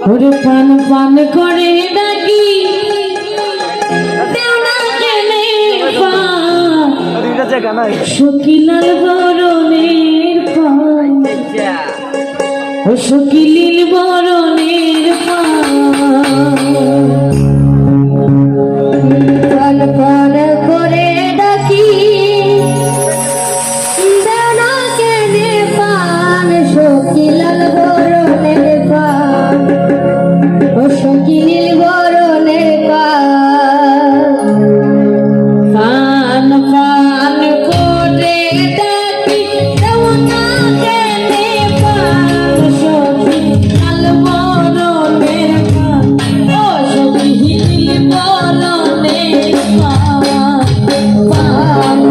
ওরে পান পান করে ডাকি দেওনা কেনে পান শকিলাল বরণের পান ও শকিলিল বরণের পান পান করে ডাকি দেওনা কেনে পান শকিলাল বরণের পান ও শকিলিল বরণের পান পান করে ডাকি দেওনা কেনে পান শকিলাল বরণের পান ও শকিলিল বরণের পান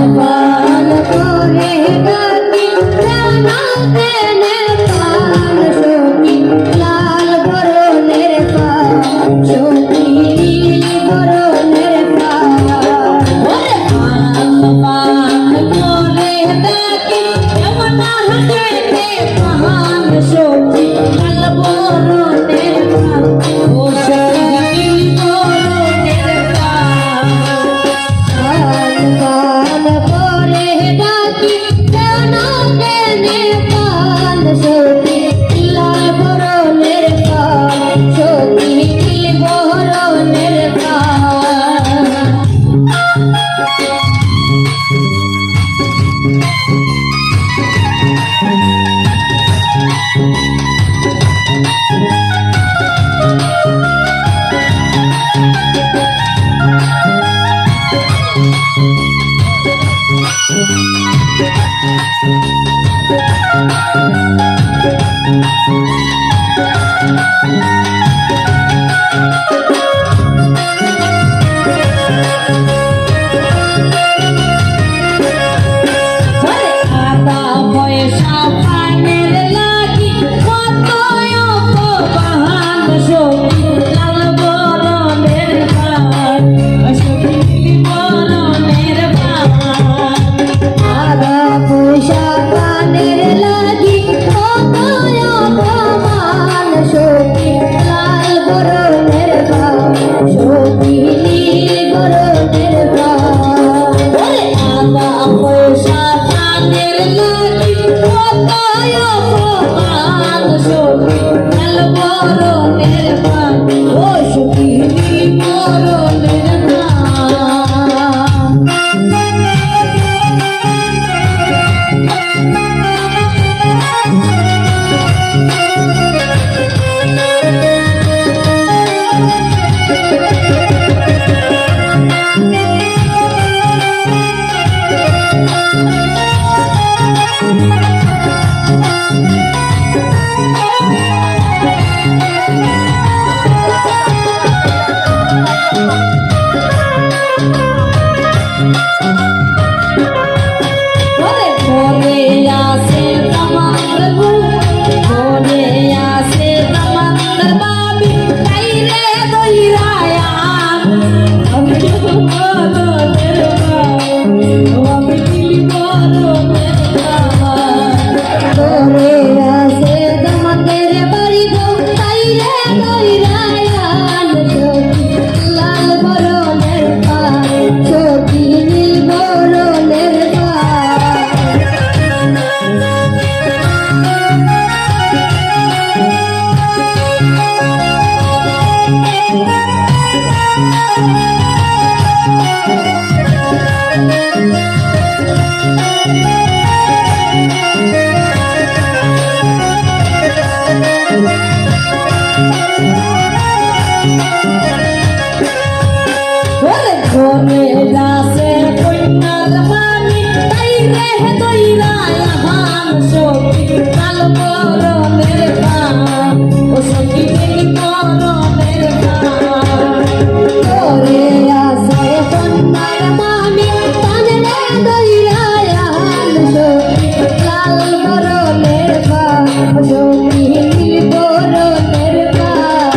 পান করে ডাকি দেওনা কেনে পান শকিলাল বরণের পান শকিলিল বরণের পান ওরে পান পান করে ডাকি দেওনা কেনে পান শকিলাল বরণের পান ও শকিলিল বরণের পান পান করে ডাকি দেওনা কেনে পান শকিলাল বরণের পান শকিলিল বরণের পান আদা পয়সা পানের লাগি কত অপমান শকিলাল বরণের পান শকিলিল বরণের পান আদা পয়সা পানের লাগি কত অপমান শকিলাল বরণের পান শকিলিল বরণের পান ওরে আদা পয়সা পানের লাগি কত অপমান শকিলাল বরণের পান ও শকিলিল বরণের ওরে মনে আছে তোমার গুণ মনে আছে তোমার বাবি কাইরে দইরায়ান আমি বরণের পান আমি দিলি বরণের পান মনে আছে তোমাদের বাড়ি গো কাইরে দইরায়ান শকিলাল বরণের পান শকিলিল বরণের ওরে ঘরে গাছে কইনার মানি তাইরে দইরায়ান শকিলাল বরণের পান ও শকিলিল বরণের পান ঘরে আছে কইনার মানি তাইরে দইরায়ান শকিলাল বরণের পান শকিলিল বরণের পান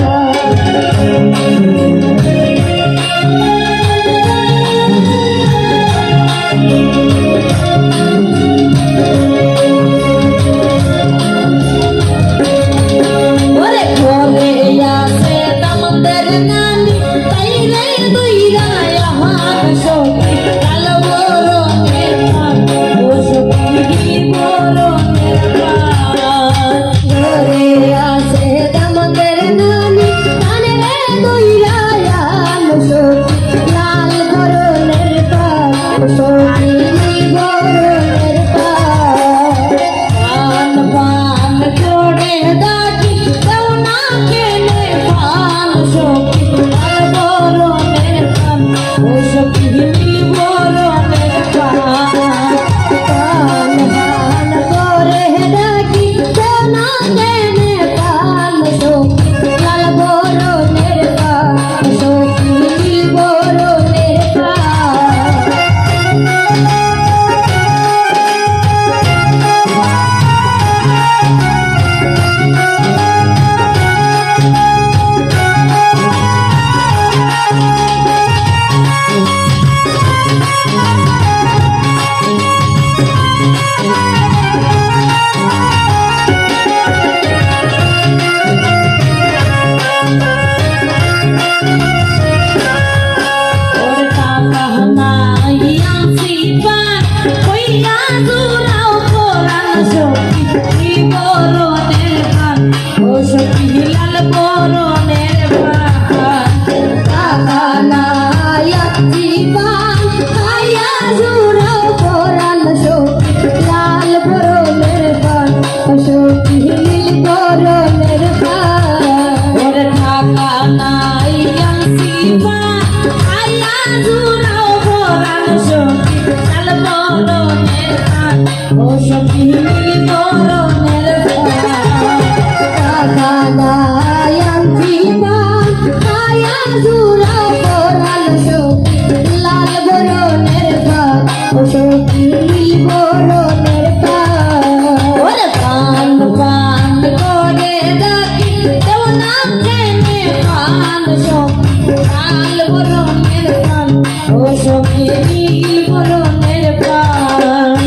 লাল বরণের পান কাকানায়া জীবন আয়া জুড়াও পরাণ সখী লাল বরণের পান সখী নীল বরণের পান ওরে কাকানায়া জীবন আয়া জুড়াও পরাণ সখী লাল বরণের পান ও সখী নীল বরণের পান কাকানায়ান জীবন আয়া জুড়াও পরাণ সখী লাল বরণের পান ও সখী নীল বরণের পান ওরে পান পান করে ডাকি দেও নাম জেনে পান সখী লাল বরণের পান ও সখী নীল বরণের পান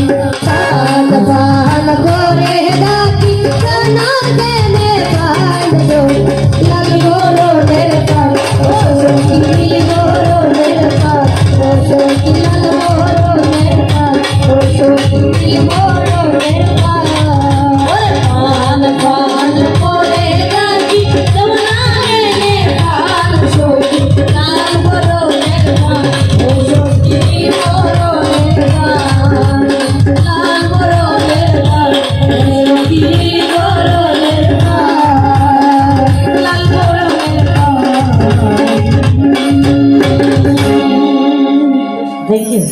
পান পান করে ডাকি দেও নাম জেনে পান সখী লাল বরণের পান ও সখী নীল বরণের পান ও সখী লাল বরণের পান ও সখী নীল বরণের পান ওরে পান পান করে ডাকি দেও নাম জেনে পান সখী লাল বরণের পান ও সখী নীল বরণের পান লাল বরণের পান ও সখী নীল বরণের পান লাল বরণের পান। Thank you.